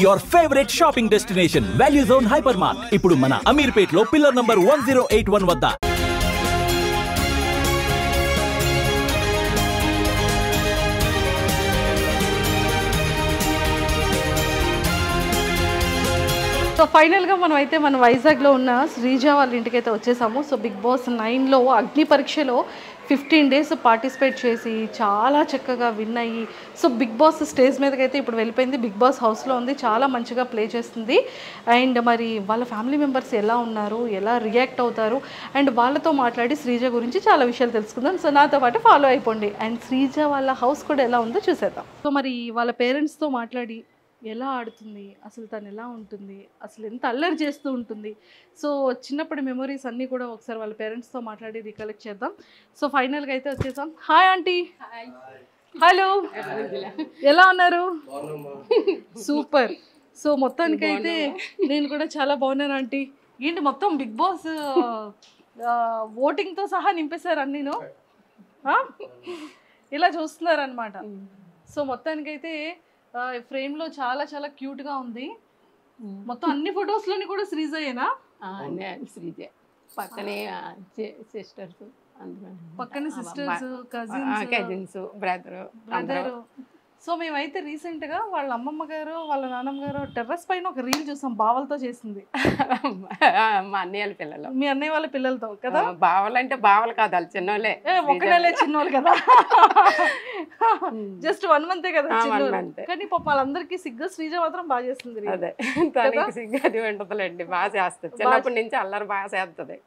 Your favorite shopping destination, Value Zone Hypermart. ఇప్పుడు మన అమీర్పేట్లో pillar number 1081 వద్ద. సో ఫైనల్గా మనం అయితే మన వైజాగ్లో ఉన్న శ్రీజ వాళ్ళ ఇంటికైతే వచ్చేసాము. సో బిగ్ బాస్ 9లో అగ్ని పరీక్షలో 15 days పార్టిసిపేట్ చేసి చాలా చక్కగా విన్ అయ్యి సో బిగ్ బాస్ స్టేజ్ మీదకి అయితే ఇప్పుడు వెళ్ళిపోయింది. బిగ్ బాస్ హౌస్లో ఉంది, చాలా మంచిగా ప్లే చేస్తుంది. అండ్ మరి వాళ్ళ ఫ్యామిలీ మెంబర్స్ ఎలా ఉన్నారు, ఎలా రియాక్ట్ అవుతారు, అండ్ వాళ్ళతో మాట్లాడి శ్రీజ గురించి చాలా విషయాలు తెలుసుకుందాం. సో నాతో పాటు ఫాలో అయిపోండి. అండ్ శ్రీజ వాళ్ళ హౌస్ కూడా ఎలా ఉందో చూసేద్దాం. సో మరి వాళ్ళ పేరెంట్స్తో మాట్లాడి ఎలా ఆడుతుంది, అసలు తను ఎలా ఉంటుంది, అసలు ఎంత అల్లరి చేస్తూ ఉంటుంది, సో చిన్నప్పటి మెమొరీస్ అన్నీ కూడా ఒకసారి వాళ్ళ పేరెంట్స్తో మాట్లాడి రికలెక్ట్ చేద్దాం. సో ఫైనల్గా అయితే వచ్చేసాం. Hi aunty. హలో, ఎలా ఉన్నారు? సూపర్. సో మొత్తానికైతే నేను కూడా చాలా బాగున్నాను ఆంటీ. ఏంటి మొత్తం బిగ్ బాస్ ఓటింగ్తో సహా నింపేశారు అన్నీను, ఇలా చూస్తున్నారనమాట. సో మొత్తానికైతే ఫ్రేమ్లో చాలా చాలా క్యూట్గా ఉంది. మొత్తం అన్ని ఫొటోస్లోని కూడా శ్రీజయేనా? శ్రీజ పక్కనే సిస్టర్స్, పక్కనే సిస్టర్స్, కజిన్స్, బ్రదర్. సో మేమైతే రీసెంట్గా వాళ్ళ అమ్మమ్మ గారు వాళ్ళ నాన్నమ్మ గారు టెర్రస్ పైన ఒక రీల్ చూసాం, బావలతో చేసింది. మా అన్నయ్య పిల్లలు. మీ అన్నయ్య వాళ్ళ పిల్లలతో కదా? బావలు అంటే బావలు కాదు, వాళ్ళు చిన్నోళ్ళే. ఒకళ్ళే చిన్నోళ్ళు కదా, జస్ట్ 1 month కదా చిన్నోళ్ళు. కానీ పాప వాళ్ళందరికీ సిగ్గు, శ్రీజ మాత్రం బాగా చేస్తుంది. అదే తనకి సిగ్గు అది ఉంటుందిలేండి, బాగా చేస్తుంది. చిన్నప్పటి నుంచి అల్లరి బాగా చేస్తుంది,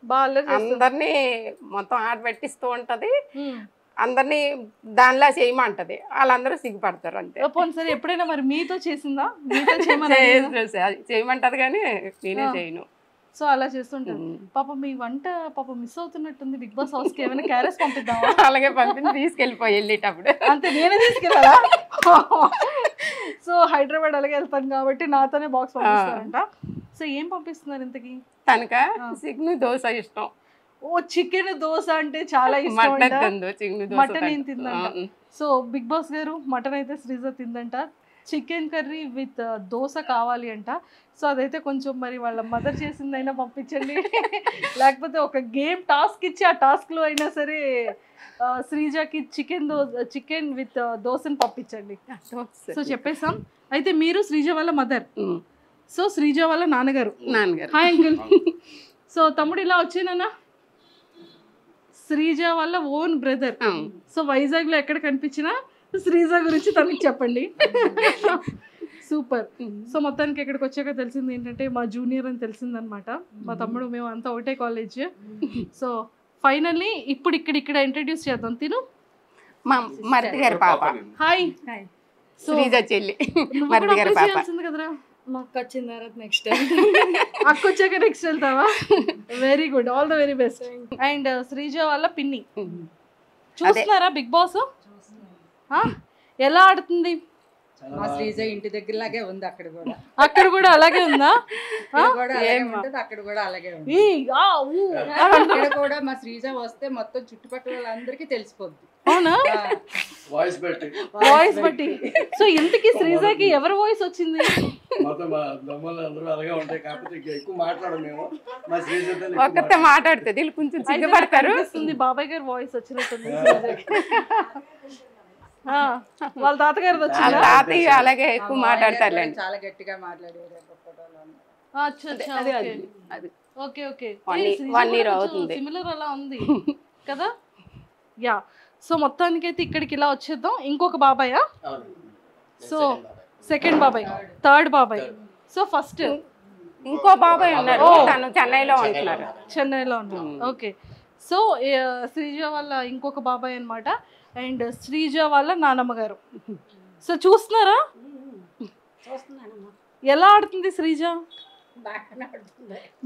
అందరినీ మొత్తం ఆట పెట్టిస్తూ ఉంటది, అందరినీ దానిలా చేయమంటది, వాళ్ళందరూ సిగ్గుపడతారు అంతే. సరే ఎప్పుడైనా మరి మీతో చేసిందా? చేయమంటది కానీ నేనే చేయను. సో అలా చేస్తుంటారు. పాప మీ వంట పాప మిస్ అవుతున్నట్టుంది బిగ్ బాస్ హౌస్ కి, ఏమైనా క్యారెస్ పంపిద్దామా? అలాగే పంపించి తీసుకెళ్ళిపోయి వెళ్ళేటప్పుడు. అంతే, నేనే తీసుకెళ్ళాలా? సో హైదరాబాద్ అలాగే వెళ్తాను కాబట్టి నాతోనే బాక్స్ పంపిస్తారంట. సో ఏం పంపిస్తున్నారు ఇంతకి? తనక చికెన్ దోశ ఇష్టం. ఓ చికెన్ దోశ అంటే చాలా ఇష్టం. మటన్ ఏం తిందంట. సో బిగ్ బాస్ గారు మటన్ అయితే శ్రీజ తిందంట, చికెన్ కర్రీ విత్ దోశ కావాలి అంట. సో అదైతే కొంచెం మరి వాళ్ళ మదర్ చేసిందైనా పంపించండి, లేకపోతే ఒక గేమ్ టాస్క్ ఇచ్చి ఆ టాస్క్లో అయినా సరే శ్రీజకి చికెన్ విత్ దోశని పంపించండి. సో చెప్పేసాం. అయితే మీరు శ్రీజ వాళ్ళ మదర్, సో శ్రీజ వాళ్ళ నాన్నగారు. Hi uncle. సో తమ్ముడు ఇలా వచ్చేనా? శ్రీజ వాళ్ళ ఓన్ బ్రదర్. సో వైజాగ్లో ఎక్కడ కనిపించినా శ్రీజ గురించి తనకి చెప్పండి. సూపర్. సో మొత్తానికి ఎక్కడికి వచ్చాక తెలిసింది ఏంటంటే మా జూనియర్ అని తెలిసిందనమాట. మా తమ్ముడు మేము అంతా ఒకటే కాలేజ్. సో ఫైనల్లీ ఇప్పుడు ఇక్కడ ఇంట్రడ్యూస్ చేద్దాం. తిను మా మరిది గారి పాప. హాయ్. శ్రీజ చెల్లి, మరిది గారి పాప. కదరా మాకు వచ్చిన తర్వాత నెక్స్ట్ అక్క వచ్చాక నెక్స్ట్ వెళ్తావా? Very good, all the very best. And Sreeja వాళ్ళ పిన్ని. చూస్తున్నారా బిగ్ బాస్? ఎలా ఆడుతుంది? మా శ్రీజ ఇంటి దగ్గర లాగే ఉంది, అక్కడ కూడా అలాగే ఉందా? అక్కడ కూడా అలాగే ఉంది. ఇక్కడ కూడా మా శ్రీజ వస్తే మొత్తం చుట్టుపక్కల వాళ్ళందరికీ తెలిసిపోద్ది. అవునా? వాయిస్ బట్టి. సో ఇంతకీ శ్రీజకి ఎవరి వాయిస్ వచ్చింది? ఒక్కతే మాట్లాడుతుంది, కొంచెం సిగ్గుపడతారు. బాబాయ్ గారు వాయిస్ వచ్చినట్టుంది. వాళ్ళ తాతగారు వచ్చింది, తాతయ్య అలాగే ఎక్కువ మాట్లాడతారు, చాలా గట్టిగా మాట్లాడేవారు. ఓకే ఓకే, 1 year అవుతుంది. సిమిలర్ అలా ఉంది కదా. యా. సో మొత్తానికైతే ఇక్కడికి ఇలా వచ్చేద్దాం. ఇంకొక బాబాయా? సో సెకండ్ బాబాయ్, థర్డ్ బాబాయ్. సో ఫస్ట్ ఇంకో బాబాయ్ ఉన్నారు, తను చెన్నైలో ఉంటున్నారు. చెన్నైలో ఉన్నారు. ఓకే. సో శ్రీజ వాళ్ళ ఇంకొక బాబాయ్ అనమాట. అండ్ శ్రీజ వాళ్ళ నానమ్మ గారు. సో చూస్తున్నారా ఎలా ఆడుతుంది శ్రీజ?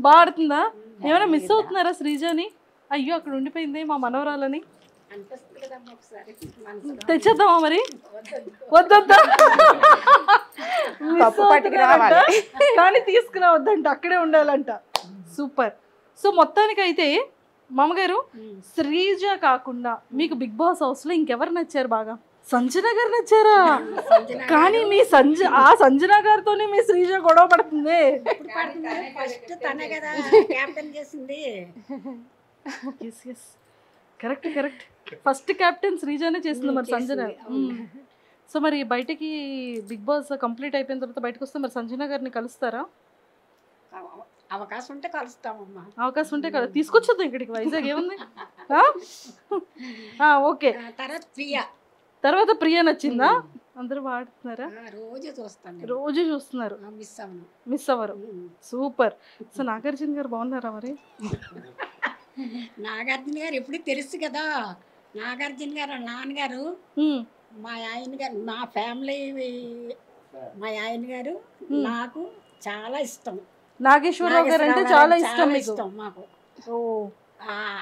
బాగా ఆడుతుందా? ఏమైనా మిస్ అవుతున్నారా శ్రీజని? అయ్యో అక్కడ ఉండిపోయింది మా మనవరాలని, తెచ్చేద్దామా మరి? వద్దా, కానీ తీసుకురావద్దంట, అక్కడే ఉండాలంట. సూపర్. సో మొత్తానికైతే మామగారు శ్రీజ కాకుండా మీకు బిగ్ బాస్ హౌస్లో ఇంకెవరు నచ్చారు బాగా? సంజన గారు నచ్చారా? కానీ మీ ఆ సంజన గారితోనే మీ శ్రీజ గొడవ పడుతుంది. ఫస్ట్ తనే కదా క్యాప్టెన్ చేసింది. Correct correct. ఫస్ట్ క్యాప్టెన్ శ్రీజానే చేసింది మరి సంజన. సో మరి బయటికి బిగ్ బాస్ కంప్లీట్ అయిపోయిన తర్వాత బయటకు వస్తే మరి సంజన గారిని కలుస్తారా? అవకాశం ఉంటే కలుస్తామమ్మా. అవకాశం ఉంటే తీసుకొచ్చేద్దాం ఇక్కడికి, వైజాగ్ ఏముంది. ఓకే. తర్వాత ప్రియా నచ్చిందా? అందరూ వాడుతున్నారా? రోజు చూస్తున్నారు, మిస్ అవ్వరు. సూపర్. సో నాగార్జున గారు బాగున్నారా మరి? నాగార్జున గారు ఎప్పుడు తెలుసు కదా. నాగార్జున గారు నాన్నగారు, మా ఆయన గారు, మా ఫ్యామిలీ, మా ఆయన గారు నాకు చాలా ఇష్టం. నాగేశ్వరరావు గారు అంటే చాలా ఇష్టం మాకు.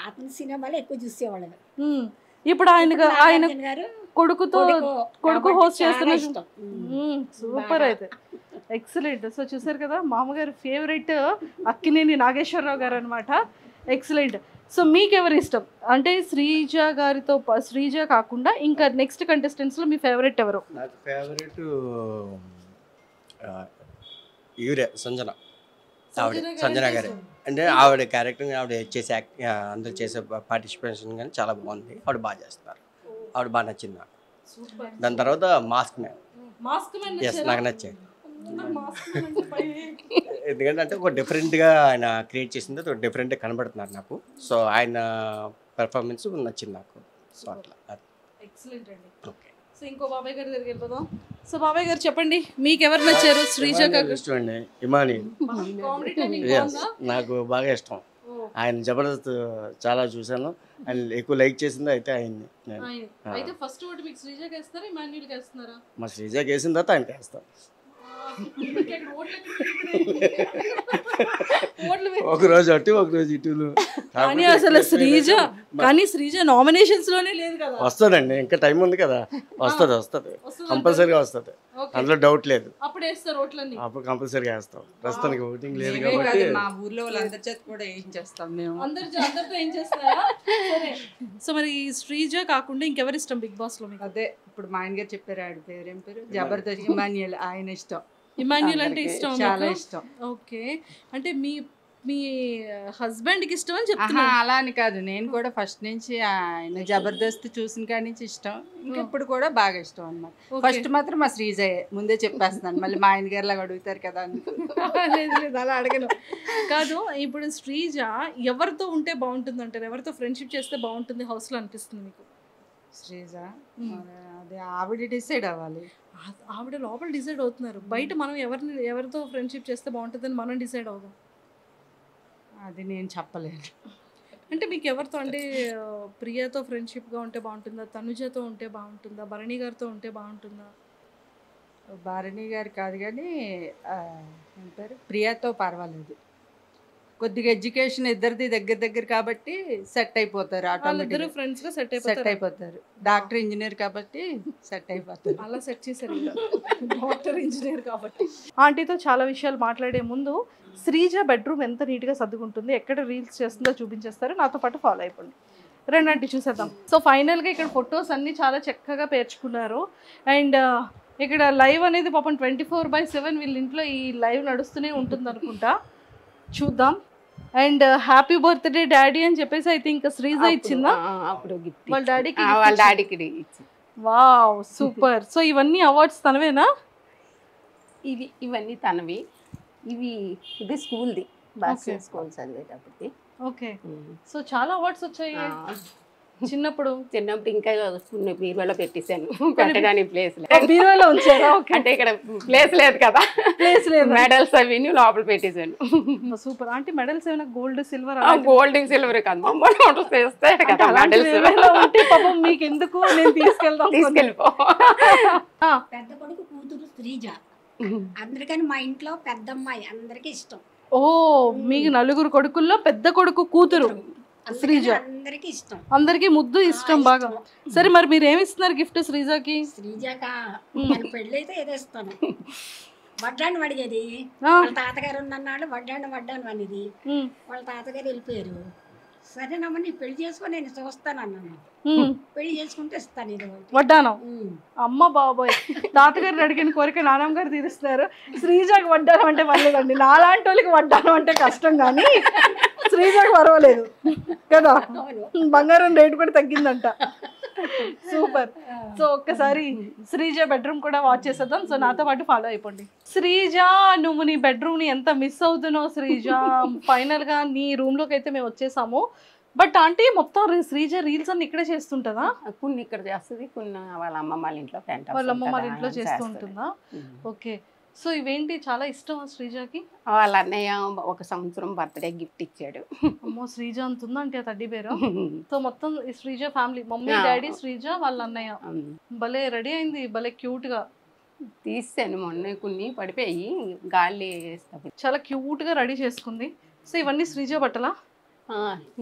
అతని సినిమాలు ఎక్కువ చూసేవాళ్ళు. ఇప్పుడు ఆయన కొడుకు హోస్ట్ చేస్తున్న. సూపర్. అయితే ఎక్సలెంట్. సో చూసారు కదా, మామగారు ఫేవరెట్ అక్కినేని నాగేశ్వరరావు గారు అనమాట. ఎక్సలెంట్. సో మీకు ఎవరు ఇష్టం అంటే శ్రీజ గారితో, శ్రీజ కాకుండా ఇంకా నెక్స్ట్ కంటెస్టెంట్స్ లో మీ ఫేవరెట్ ఎవరు? నాకు ఫేవరెట్ సంజన గారు. అంటే ఆవిడ క్యారెక్టర్, ఆవిడ చేసే అందరు చేసే పార్టిసిపేషన్ కానీ చాలా బాగుంది. ఆవిడ బాగా చేస్తున్నారు, ఆవిడ బాగా నచ్చింది నాకు. దాని తర్వాత మాస్క్ మ్యాన్. నాకు నచ్చాయి. ఎందుకంటే ఒక డిఫరెంట్గా ఆయన క్రియేట్ చేసింది, ఒక డిఫరెంట్గా కనబడుతున్నారు నాకు. సో ఆయన పెర్ఫార్మెన్స్ నచ్చింది నాకు. సో అట్లా. ఓకే. సో ఇంకో బాబాయ్ గారి దగ్గరికి వెళ్ళిపోదాం. సో బాబాయ్ గారు చెప్పండి, మీకు ఎవరు నచ్చారు? శ్రీజ ఇష్టం అండి. ఇమాని నాకు బాగా ఇష్టం. ఆయన జబర్దస్త్ చాలా చూసాను, ఆయన ఎక్కువ లైక్ చేసింది అయితే ఆయన్ని. అయితే ఫస్ట్ ఓటు మీకు శ్రీజకి వేస్తారా, ఇమాన్యుల్కి వేస్తున్నారా? మా శ్రీజకి వేసిన తర్వాత ఆయనకి వేస్తాం. ఒక రోజు అటు ఒక రోజు ఇటు. కానీ అసలు శ్రీజ నామినేషన్స్ లోనే లేదు కదా. వస్తుందండి, ఇంకా టైం ఉంది కదా. వస్తుంది కంపల్సరీగా వస్తుంది, అందులో డౌట్ లేదు. అప్పుడు కంపల్సరీగా వేస్తాం. ప్రస్తుతానికి ఓటింగ్ లేదు కాబట్టి మా ఊర్లో వాళ్ళందరి చేత కూడా వేయించేస్తాం మేము. సో మరి శ్రీజ కాకుండా ఇంకెవరు ఇష్టం బిగ్ బాస్ లో మీకు? అదే ఇప్పుడు మా ఆయన గారు చెప్పారు, ఆడి పేరు ఏం పేరు, జబర్దస్త్ ఇమాన్యుయల్. ఆయన ఇష్టం. ఇమాన్యుల్ అంటే ఇష్టం, చాలా ఇష్టం. ఓకే. అంటే మీ హస్బెండ్ కి ఇష్టం అని చెప్తున్నా? అలా అని కాదు, నేను కూడా ఫస్ట్ నుంచి ఆయన జబర్దస్త్ చూసిన కాడి నుంచి ఇష్టం, ఇంకెప్పుడు కూడా బాగా ఇష్టం అన్నమాట. ఫస్ట్ మాత్రం మా శ్రీజయే, ముందే చెప్పేస్తున్నాను, మళ్ళీ మా ఆయన గారు లాగా అడుగుతారు కదా. లేదు అలా అడగను. కాదు, ఇప్పుడు శ్రీజ ఎవరితో ఉంటే బాగుంటుంది అంటారు? ఎవరితో ఫ్రెండ్షిప్ చేస్తే బాగుంటుంది హౌస్ లో అనిపిస్తుంది మీకు? శ్రీజ అదే ఆవిడ డిసైడ్ అవ్వాలి. ఆవిడ లోపల డిసైడ్ అవుతున్నారు, బయట మనం ఎవరితో ఫ్రెండ్షిప్ చేస్తే బాగుంటుందని మనం డిసైడ్ అవుదాం. అది నేను చెప్పలేను. అంటే మీకు ఎవరితో, అంటే ప్రియతో ఫ్రెండ్షిప్గా ఉంటే బాగుంటుందా, తనుజతో ఉంటే బాగుంటుందా, భరణి గారితో ఉంటే బాగుంటుందా? భరణి గారు కాదు కానీ ఏం పేరు, ప్రియాతో పర్వాలేదు. కొద్దిగా ఎడ్యుకేషన్ ఇద్దరిది దగ్గర కాబట్టి సెట్ అయిపోతారు. ఆటోమేటిక్గా ఫ్రెండ్స్గా సెట్ అయిపోతారు. డాక్టర్ ఇంజనీర్ కాబట్టి సెట్ అయిపోతారు. అలా సెట్ చేశారు డాక్టర్ ఇంజనీర్ కాబట్టి. ఆంటీతో చాలా విషయాలు మాట్లాడే ముందు శ్రీజ బెడ్రూమ్ ఎంత నీట్గా సర్దుకుంటుంది, ఎక్కడ రీల్స్ చేస్తుందో చూపించేస్తారు. నాతో పాటు ఫాలో అయిపోండి. రెండంటి చూసేద్దాం. సో ఫైనల్గా ఇక్కడ ఫొటోస్ అన్నీ చాలా చక్కగా పేర్చుకున్నారు. అండ్ ఇక్కడ లైవ్ అనేది పాపం 24/7 వీళ్ళ ఇంట్లో ఈ లైవ్ నడుస్తూనే ఉంటుంది అనుకుంటా, చూద్దాం. అండ్ హ్యాపీ బర్త్డే డాడీ అని చెప్పేసి అయితే ఇంకా శ్రీజ ఇచ్చిందా వాళ్ళ డాడీకి? Wow super. సో ఇవన్నీ అవార్డ్స్ తనవేనా? ఇవన్నీ తనవి. ఇది స్కూల్ది, స్కూల్ చదివేటప్పటికి. ఓకే. సో చాలా అవార్డ్స్ వచ్చాయి చిన్నప్పుడు. ఇంకా బీరువాలో పెట్టేశాను, పెట్టడానికి ప్లేస్ బీరువాలో ఉంచారా? అంటే ఇక్కడ ప్లేస్ లేదు కదా, ప్లేస్ లేదు. మెడల్స్ అవి లోపల పెట్టేశాను. సూపర్. అంటే మెడల్స్ ఏమైనా గోల్డ్ సిల్వర్? గోల్డ్ సిల్వర్ కాదు, పాపం మీకు ఎందుకు, నేను తీసుకెళ్ళిపో. పెద్ద కొడుకు కూతురు శ్రీజ, అందరికని మా ఇంట్లో పెద్దమ్మాయి, అందరికి ఇష్టం. ఓ, మీకు నలుగురు కొడుకుల్లో పెద్ద కొడుకు కూతురు శ్రీజ, అందరికి ఇష్టం, అందరికి ముద్దు ఇష్టం బాగా. సరే మరి మీరు ఏమి ఇస్తున్నారు గిఫ్ట్ శ్రీజకి? శ్రీజకా పెళ్ళి అయితే ఏదేస్తాను, వడ్డాను అడిగేది. వాళ్ళ తాతగారు ఉన్నన్నాళ్ళు వడ్డాను అనేది, వాళ్ళ తాతగారు వెళ్ళిపోయారు. సరేనమ్మా నీ పెళ్లి చేసుకొని నేను చూస్తాను అన్నాను. పెళ్లి చేసుకుంటే ఇస్తాను ఇది ఒకటి. వడ్డానం. అమ్మ బాబోయ్, తాతగారిని అడిగిన కోరిక నానమ్మ గారు తీరుస్తున్నారు. శ్రీజాకి వడ్డానం అంటే పర్లేదండి, నాలాంటి వాళ్ళకి వడ్డానం అంటే కష్టం, కానీ శ్రీజాకి పర్వాలేదు కదా, బంగారం రేటు కూడా తగ్గిందంట. సూపర్. సో ఒక్కసారి శ్రీజ బెడ్రూమ్ కూడా వాచ్ చేసేద్దాం. సో నాతో పాటు ఫాలో అయిపోండి. శ్రీజ, నువ్వు నీ బెడ్రూమ్ ని ఎంత మిస్ అవుతున్నావు శ్రీజ. ఫైనల్ గా నీ రూమ్ లోకి అయితే మేము వచ్చేసాము. బట్ ఆంటీ మొత్తం శ్రీజ రీల్స్ అన్ని ఇక్కడే చేస్తుంటదా? కొన్ని ఇక్కడ చేస్తుంది, కొన్ని వాళ్ళ అమ్మమ్మ వాళ్ళ ఇంట్లో వాళ్ళ అమ్మమ్మ వాళ్ళ ఇంట్లో చేస్తూ ఉంటుందా? ఓకే. సో ఇవేంటి చాలా ఇష్టం శ్రీజకి? వాళ్ళ అన్నయ్య 1 సంవత్సరం బర్త్డే గిఫ్ట్ ఇచ్చాడు. అమ్మో, శ్రీజ అంటుందా అంటే ఆ తడ్డీ పేరు. సో మొత్తం Sreeja family, mummy daddy Sreeja వాళ్ళ అన్నయ్య. భలే రెడీ అయింది, భలే క్యూట్ గా తీసాను మొన్న, కొన్ని పడిపోయి గాలి చాలా క్యూట్ గా రెడీ చేసుకుంది. సో ఇవన్నీ శ్రీజ బట్టలా?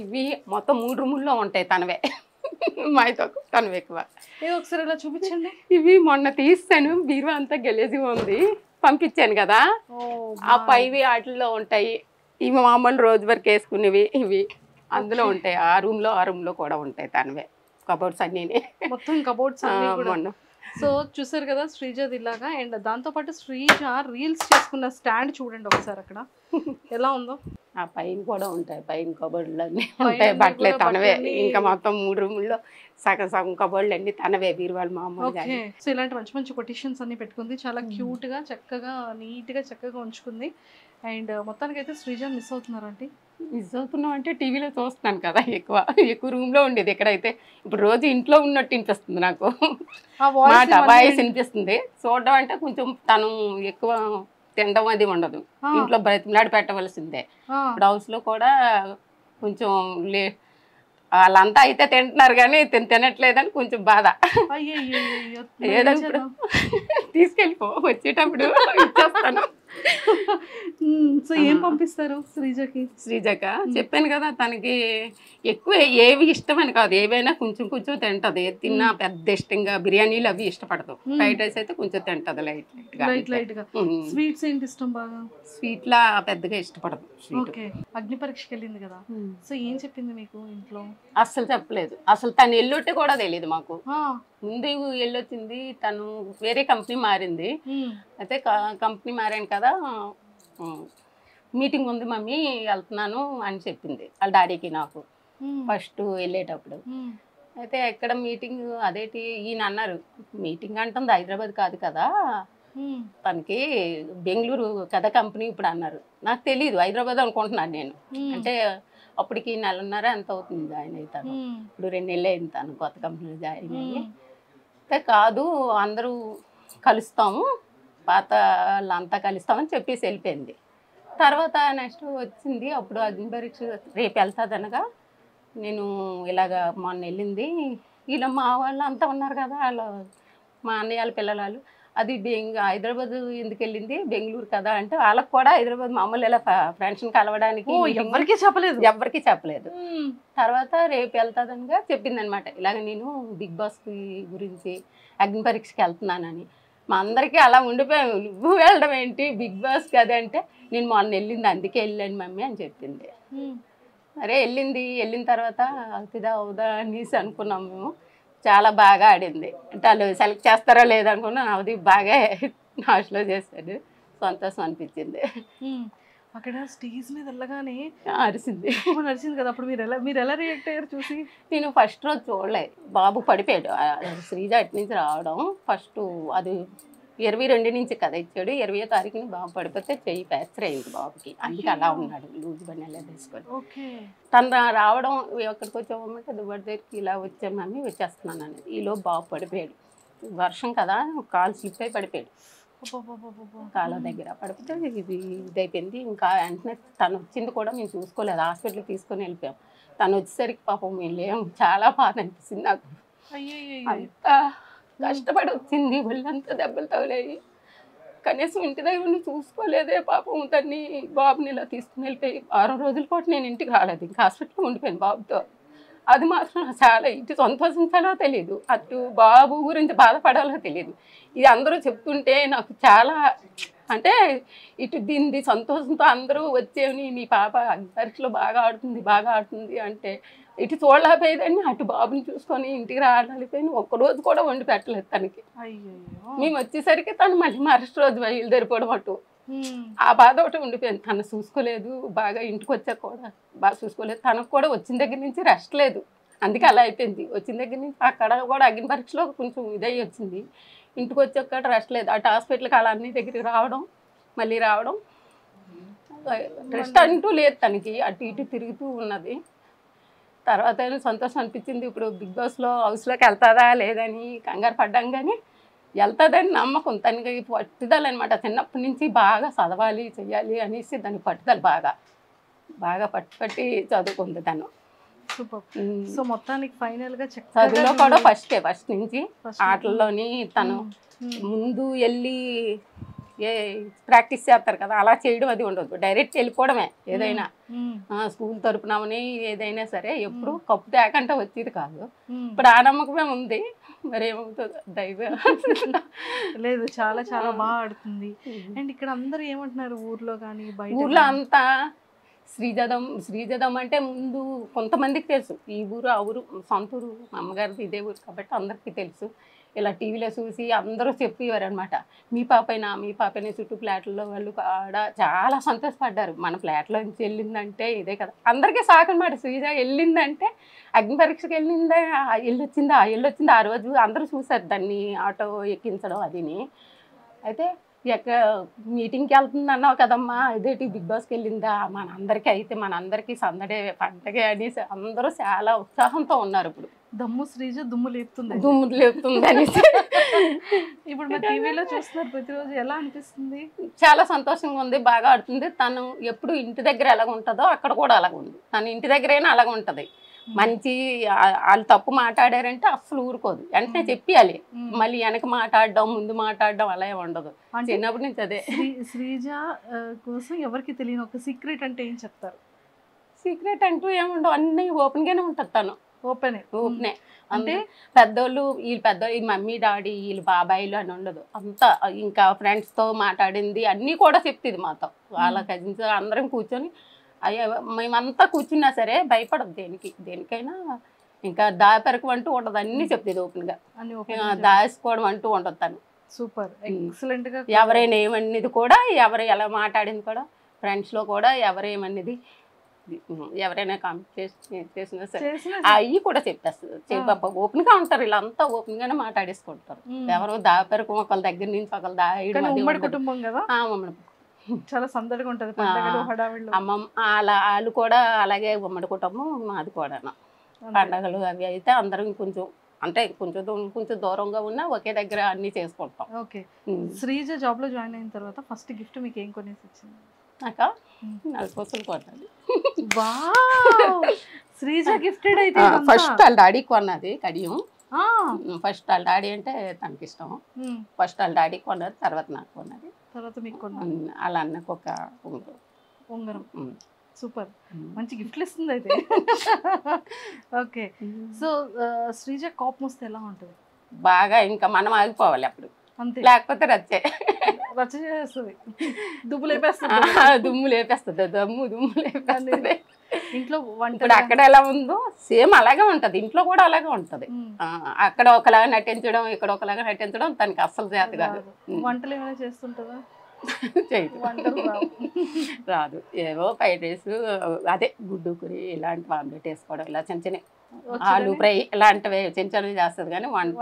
ఇవి మొత్తం 3 రూముల్లో ఉంటాయి తనవే, మాతో తనవే ఎక్కువ. ఏ ఒకసారి ఇలా చూపించండి. ఇవి మొన్న తీస్తాను, బీరువా అంతా గెలేజిగా ఉంది, పంపించాను కదా, ఆ పైవి వాటిల్లో ఉంటాయి. ఇవి మామూలు రోజు వరకు వేసుకునేవి ఇవి అందులో ఉంటాయి. ఆ రూమ్ లో కూడా ఉంటాయి తనవే కబోర్డ్స్ అన్నీ, మొత్తం కబోర్డ్స్ అన్నీ కూడా. సో చూసారు కదా శ్రీజది ఇలాగా. అండ్ దాంతోపాటు శ్రీజ రీల్స్ చేసుకున్న స్టాండ్ చూడండి ఒకసారి అక్కడ ఎలా ఉందో. ఆ పైన కూడా ఉంటాయి, పైన కబోర్డులు అన్నీ ఉంటాయి, బట్టలే తనవే. ఇంకా మొత్తం 3 రూముల్లో సగం కబోర్డులు అన్ని తనవే, బీరువాళ్ళు మామూలుగా. సో ఇలాంటి మంచి మంచి కొటేషన్స్ అన్ని పెట్టుకుంది, చాలా క్యూట్ గా చక్కగా నీట్ గా చక్కగా ఉంచుకుంది. అండ్ మొత్తానికి అయితే శ్రీజ మిస్ అవుతున్నారు అంటే? మిస్ అవుతున్నాం అంటే టీవీలో చూస్తున్నాను కదా, ఎక్కువ రూమ్ లో ఉండేది. ఎక్కడైతే ఇప్పుడు రోజు ఇంట్లో ఉన్నట్టు వినిపిస్తుంది నాకు, వాయిస్ వినిపిస్తుంది. చూడడం అంటే కొంచెం తను ఎక్కువ తినడం అది ఉండదు, ఇంట్లో బ్రతిమలాడి పెట్టవలసిందే. ఇప్పుడు హౌస్ లో కూడా కొంచెం వాళ్ళంతా అయితే తింటున్నారు కానీ తినట్లేదని కొంచెం బాధ. ఏదో ఇప్పుడు తీసుకెళ్ళిపో, వచ్చేటప్పుడు ఇచ్చేస్తాను. సో ఏం పంపిస్తారు శ్రీజకి? శ్రీజక చెప్పాను కదా, తనకి ఎక్కువ ఏవి ఇష్టమని కాదు, ఏవైనా కొంచెం తింటది. తిన్నా పెద్ద ఇష్టంగా బిర్యానీలు అవి ఇష్టపడదు. ఫ్రైడ్ రైస్ అయితే కొంచెం తింటది లైట్ గా. స్వీట్స్ ఏంటి ఇష్టం బాగా? స్వీట్ లా పెద్దగా ఇష్టపడదు. ఓకే. అగ్ని పరీక్షకి వెళ్ళింది కదా, సో ఏం చెప్పింది మీకు ఇంట్లో? అస్సలు చెప్పలేదు, అసలు తను ఎల్లొట్టే కూడా తెలియదు మాకు. ముందు వెళ్ళొచ్చింది, తను వేరే కంపెనీ మారింది. అయితే కంపెనీ మారాను కదా, మీటింగ్ ఉంది మమ్మీ వెళ్తున్నాను అని చెప్పింది వాళ్ళ డాడీకి నాకు ఫస్ట్ వెళ్ళేటప్పుడు. అయితే ఎక్కడ మీటింగ్, అదేంటి ఈయన అన్నారు, మీటింగ్ అంటుంది హైదరాబాద్ కాదు కదా, తనకి బెంగళూరు కదా కంపెనీ ఇప్పుడు అన్నారు. నాకు తెలియదు, హైదరాబాద్ అనుకుంటున్నాను నేను. అంటే అప్పటికి 1.5 ఎంత అవుతుంది జాయిన్ అవుతాను, ఇప్పుడు 2 నెలలు అయింది తను కొత్త కంపెనీలో జాయిన్ అయ్యి. అయితే కాదు అందరూ కలుస్తాము, పాత వాళ్ళంతా కలుస్తామని చెప్పేసి వెళ్ళిపోయింది. తర్వాత నెక్స్ట్ వచ్చింది, అప్పుడు అగ్ని పరీక్ష రేపు వెళ్తుంది అనగా, నేను ఇలాగ మొన్న వెళ్ళింది, ఇలా మా వాళ్ళు అంతా ఉన్నారు కదా, వాళ్ళు మా అన్నయ్య వాళ్ళ పిల్లలు, అది హైదరాబాద్ ఎందుకు వెళ్ళింది, బెంగళూరు కదా అంటే, వాళ్ళకి కూడా హైదరాబాద్ మామూలు ఇలా ఫ్రెండ్స్ని కలవడానికి ఎవరికి చెప్పలేదు. తర్వాత రేపు వెళ్తాదనిగా చెప్పింది అనమాట. ఇలాగ నేను బిగ్ బాస్ గురించి అగ్ని పరీక్షకి వెళ్తున్నానని. మా అందరికీ అలా ఉండిపోయాము, నువ్వు వెళ్ళడం ఏంటి బిగ్ బాస్ కదా అంటే, నేను మొన్న వెళ్ళింది అందుకే వెళ్ళాను మమ్మీ అని చెప్పింది. అరే వెళ్ళిన తర్వాత అవుతుందా అవుదా అనేసి అనుకున్నాం మేము. చాలా బాగా ఆడింది, అంటే వాళ్ళు సెలెక్ట్ చేస్తారో లేదనుకున్నా, అది బాగా నాశలో చేశాడు, సంతోషం అనిపించింది. అక్కడ స్టేజ్ మీద వెళ్ళగానే అరిసింది కదా, అప్పుడు మీరు ఎలా రియాక్ట్ అయ్యారు చూసి? నేను ఫస్ట్ రోజు చూడలేదు, బాబు పడిపోయాడు. శ్రీజ అటు నుంచి రావడం ఫస్ట్, అది 22 నుంచి కదా ఇచ్చాడు, 20వ తారీఖుని బాబు పడిపోతే చెయ్యి ఫ్రాక్చర్ అయింది బాబుకి, అందుకే అలా ఉన్నాడు లూజ్ బండి అలా తీసుకొని. తను రావడం ఎక్కడికి వచ్చామంటే దువ్వడి దగ్గరికి ఇలా వచ్చాను మమ్మీ వచ్చేస్తున్నాను అనేది, ఈలో బాబు పడిపోయాడు. వర్షం కదా, కాలు స్లిప్ అయి పడిపోయాడు కాళ్ళ దగ్గర. పడిపోతే ఇదైపోయింది. ఇంకా వెంటనే తను వచ్చింది కూడా మేము చూసుకోలేదు, హాస్పిటల్కి తీసుకొని వెళ్ళిపోయాం. తను వచ్చేసరికి పాపం మేము లేము, చాలా బాధ అనిపిస్తుంది నాకు. అంతా కష్టపడి వచ్చింది, ఒళ్ళంతా దెబ్బలు తగిలాయి, కనీసం ఇంటి దగ్గర చూసుకోలేదే పాపం. తన్ని బాబుని ఇలా తీసుకుని వెళ్ళిపోయి 6 రోజుల పాటు నేను ఇంటికి రాలేదు, ఇంకా హాస్పిటల్లో ఉండిపోయాను బాబుతో. అది మాత్రం చాలా ఇటు సంతోషించాలో తెలియదు, అటు బాబు గురించి బాధపడాలో తెలియదు. ఇది అందరూ చెప్తుంటే నాకు చాలా అంటే ఇటు దీనిది సంతోషంతో అందరూ వచ్చేవి మీ పాప పరీక్షలో బాగా ఆడుతుంది అంటే ఇటు చూడలేకపోయేదాన్ని, అటు బాబుని చూసుకొని ఇంటికి రాలేకపోయింది. ఒక్కరోజు కూడా వండి పెట్టలేదు తనకి. మేము వచ్చేసరికి తను మళ్ళీ మరుసటి రోజు బయలుదేరిపోవడం అటు. ఆ బాధ ఒకటి ఉండిపోయింది. తను చూసుకోలేదు, బాగా ఇంటికి వచ్చాక కూడా బాగా చూసుకోలేదు. తనకు కూడా వచ్చిన దగ్గర నుంచి రెస్ట్ లేదు, అందుకే అలా అయిపోయింది. వచ్చిన దగ్గర నుంచి అక్కడ కూడా అగ్ని పరీక్షలో కొంచెం ఇదయ్యి వచ్చింది. ఇంటికి వచ్చాక రెస్ట్ లేదు. అటు హాస్పిటల్కి అలా అన్ని దగ్గరికి రావడం మళ్ళీ రావడం, రెస్ట్ అంటూ లేదు తనకి. అటు ఇటు తిరుగుతూ ఉన్నది. తర్వాత సంతోషం అనిపించింది. ఇప్పుడు బిగ్ బాస్లో హౌస్లోకి వెళ్తుందా లేదని కంగారు పడ్డాం, కానీ వెళ్తుందని నమ్మకం. తనకి పట్టుదల అనమాట. చిన్నప్పటి నుంచి బాగా చదవాలి చెయ్యాలి అనేసి దాని పట్టుదల బాగా పట్టి చదువుకుంది తను. సో మొత్తానికి ఫైనల్ గా చదువులో కూడా ఫస్ట్ నుంచి ఆటల్లోని తను ముందు వెళ్ళి ప్రాక్టీస్ చేస్తారు కదా, అలా చేయడం అది ఉండదు. డైరెక్ట్ వెళ్ళిపోవడమే. ఏదైనా స్కూల్ తరపునమని ఏదైనా సరే ఎప్పుడు కప్పు తేకంటే వచ్చేది కాదు. ఇప్పుడు ఆ నమ్మకమే ఉంది. మరి ఏమవుతుందో దైవం. లేదు, చాలా చాలా బాగా ఆడుతుంది. అండ్ ఇక్కడ అందరూ ఏమంటున్నారు ఊర్లో కానీ ఊర్లో అంతా శ్రీజదం అంటే ముందు కొంతమందికి తెలుసు. ఈ ఊరు ఆ ఊరు సొంత ఊరు, మా అమ్మగారిది ఇదే ఊరు కాబట్టి అందరికీ తెలుసు. ఇలా టీవీలో చూసి అందరూ చెప్పేవారు అనమాట, మీ పాపైనా చుట్టూ ఫ్లాట్లలో వాళ్ళు కూడా చాలా సంతోషపడ్డారు. మన ఫ్లాట్లో నుంచి వెళ్ళిందంటే ఇదే కదా అందరికీ సాకు అనమాట. శ్రీజ వెళ్ళిందంటే అగ్ని పరీక్షకి వెళ్ళొచ్చిందా ఆ రోజు అందరూ చూసారు దాన్ని ఆటో ఎక్కించడం అదిని. అయితే మీటింగ్కి వెళ్తుంది అన్నావు కదమ్మా, ఇదేంటి బిగ్ బాస్కి వెళ్ళిందా, మనందరికీ సందడే పండగే అనేసి అందరూ చాలా ఉత్సాహంతో ఉన్నారు. ఇప్పుడు శ్రీజ దుమ్ము లేపుతుంది అనేసి ఇప్పుడు మన టీవీలో చూస్తున్నారు ప్రతిరోజు. ఎలా అనిపిస్తుంది? చాలా సంతోషంగా ఉంది, బాగా ఆడుతుంది. తను ఎప్పుడు ఇంటి దగ్గర ఎలాగ ఉంటుందో అక్కడ కూడా అలాగ ఉంది. తను ఇంటి దగ్గరైనా అలాగ ఉంటుంది. మంచి వాళ్ళు తప్పు మాట్లాడారంటే అస్సలు ఊరుకోదు, వెంటనే చెప్పాలి. మళ్ళీ వెనక మాట్లాడడం ముందు మాట్లాడడం అలా ఉండదు. చిన్నప్పటి నుంచి అదే. శ్రీజ కోసం ఎవరికి తెలియని ఒక సీక్రెట్ అంటే ఏం చెప్తారు? సీక్రెట్ అంటూ ఏముండవు, అన్నీ ఓపెన్గానే ఉంటుంది. తను ఓపెనే అంటే పెద్దోళ్ళు ఈ మమ్మీ డాడీ వీళ్ళు బాబాయిలు అని ఉండదు. అంతా ఇంకా ఫ్రెండ్స్తో మాట్లాడింది అన్నీ కూడా చెప్తుంది మాతో. వాళ్ళ కజిన్స్ అందరం కూర్చొని మేమంతా కూర్చున్నా సరే భయపడదు దేనికైనా. ఇంకా దాపెరకు అంటూ ఉండదు, అన్నీ చెప్తుంది ఓపెన్గా. దాచుకోవడం అంటూ ఉండదు తను. సూపర్, ఎక్సలెంట్ గా. ఎవరైనా ఏమన్నది కూడా, ఎవరు ఎలా మాట్లాడింది కూడా, ఫ్రెండ్స్లో కూడా ఎవరేమన్నది ఎవరైనా కాంపిటీషన్ చేసినా సరే అవి కూడా చెప్పేస్తుంది. ఓపెన్గా ఉంటారు, వీళ్ళంతా ఓపెన్గానే మాట్లాడేసుకుంటారు. ఎవరో దాపెరకు ఒకళ్ళ దగ్గర నుంచి ఒకళ్ళు ఉమ్మడి కుటుంబం కదా, చాలా సందడిగా ఉంటుంది. అమ్మమ్మ వాళ్ళు కూడా అలాగే ఉమ్మడి కుటుంబం మాది కూడా. పండగలు అవి అయితే అందరం కొంచెం దూరంగా ఉన్నా ఒకే దగ్గర అన్ని చేసుకుంటాం. ఓకే. శ్రీజ జాబ్ లో జాయిన్ అయిన తర్వాత ఫస్ట్ గిఫ్ట్ మీకు ఏం కొనేసి వచ్చింది? నాకా నలుపూసలు కొన్నది. శ్రీజ గిఫ్టెడ్ అయితే ఫస్ట్ వాళ్ళ డాడీ కొన్నది కడియం. ఫస్ట్ వాళ్ళ డాడీ అంటే తనకి ఇష్టం. ఫస్ట్ వాళ్ళ డాడీ కొన్నది, తర్వాత నాకు కొన్నది, తర్వాత మీకు కొన్నది. అలా అన్నకు ఒక ఉంగరం. సూపర్, మంచి గిఫ్ట్లు ఇస్తుంది అయితే. ఓకే. సో శ్రీజ కోపం వస్తే ఎలా ఉంటుంది? బాగా ఇంకా మనం ఆగిపోవాలి అప్పుడు, అంతే. లేకపోతే రచ్చ చేస్తుంది, దుమ్ము లేపేస్తుంది. దుమ్ము లేపేస్తుంది. ఇంట్లో ఇప్పుడు అక్కడ ఎలా ఉందో సేమ్ అలాగే ఉంటది, ఇంట్లో కూడా అలాగే ఉంటది. అక్కడ ఒకలాగా నటించడం, ఇక్కడ ఒకలాగా నటించడం తనకి అస్సలు చేత కాదు. వంటలు ఏమైనా చేస్తుంటదా? రాదు. ఏవో ఫ్రైడ్ రైస్, అదే గుడ్డు కూరి, ఇలాంటి ఆమ్లెట్ వేసుకోవడం, ఇలా చిన్న ఆలు ఫ్రై ఇలాంటివి చిన్నవి చేస్తుంది. కానీ వంట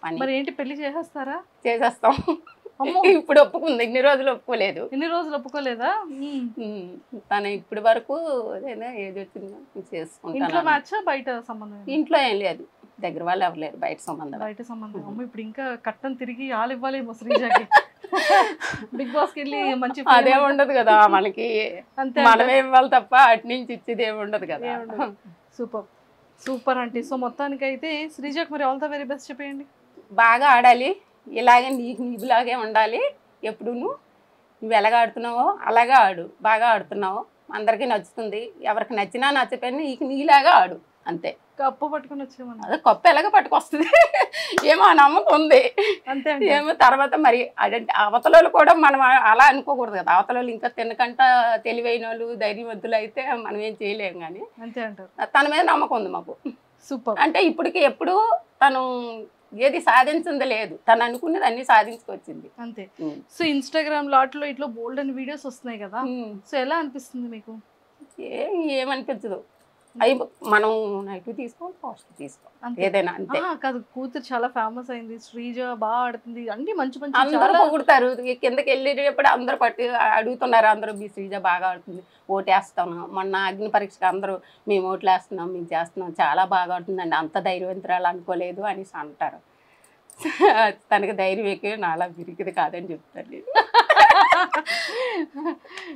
పని. మరి ఏంటి, పెళ్లి చేసేస్తారా? చేసేస్తాం. ఇప్పుడు ఒప్పుకుంది, ఇన్ని రోజులు ఒప్పుకోలేదు. ఇన్ని రోజులు ఒప్పుకోలేదా? తను ఇప్పటి వరకు ఏది వచ్చిందో చేసుకుంటాను. బయట సంబంధం? ఇంట్లో ఏం లేదు, దగ్గర వాళ్ళు ఎవరు లేరు, బయట సంబంధం. అమ్మ ఇప్పుడు ఇంకా కట్టం తిరిగి ఆలు ఇవ్వాలేమో శ్రీజకి. బిగ్ బాస్కి వెళ్ళి మంచి అదే ఉండదు కదా మనకి, మనమే ఇవ్వాలి తప్ప అటు నుంచి ఇచ్చేది ఏమి ఉండదు కదా. సూపర్ అంటే. సో మొత్తానికి అయితే శ్రీజకి మరి ఆల్ ద వెరీ బెస్ట్ చెప్పేయండి. బాగా ఆడాలి, ఇలాగే నీకులాగే ఉండాలి. ఎప్పుడు నువ్వు ఎలాగ ఆడుతున్నావో అలాగే ఆడు, బాగా ఆడుతున్నావు, అందరికీ నచ్చుతుంది. ఎవరికి నచ్చినా నచ్చపోయినా నీలాగా ఆడు, అంతే. కప్పు పట్టుకొని వచ్చేమన్నా అదే కప్పు ఎలాగ పట్టుకొస్తుంది ఏమో ఆ నమ్మకం ఉంది. అంతే ఏమో తర్వాత మరి అదంటే అవతల కూడా మనం అలా అనుకోకూడదు కదా. అవతల ఇంకా తినకంట తెలివైన వాళ్ళు ధైర్యవంతులు అయితే మనం ఏం చేయలేము. కానీ అంతే అంటారు. తన మీద నమ్మకం ఉంది మాకు. సూపర్. అంటే ఇప్పటికి ఎప్పుడు తను ఏది సాధించింది లేదు, తను అనుకున్నది అన్ని సాధించుకొచ్చింది. అంతే. సో ఇన్స్టాగ్రామ్ లాట్లో ఇట్లా బోల్డ్ అని వీడియోస్ వస్తున్నాయి కదా, సో ఎలా అనిపిస్తుంది మీకు? ఏమనిపించదు. అవి మనం నెగిటివ్ తీసుకోవాలి, పాజిటివ్ తీసుకోవాలి, ఏదైనా అంతే. కాదు, కూతురు చాలా ఫేమస్ అయింది, శ్రీజ బాగా ఆడుతుంది, అన్ని మంచి మంచి అందరూ పొగుడతారు. కిందకి వెళ్ళేటప్పుడు అందరూ అడుగుతున్నారు, అందరూ మీ శ్రీజ బాగా ఆడుతుంది, ఓటేస్తాను. మొన్న అగ్ని పరీక్షకు అందరూ మేము ఓట్లు వేస్తున్నాం, మేము చేస్తున్నాం, చాలా బాగా ఆడుతుందండి, అంత ధైర్యవంతురాలు అనుకోలేదు అనేసి అంటారు. తనకి ధైర్యం ఎక్కువ, నాలా విరిగిది కాదని చెప్తాను.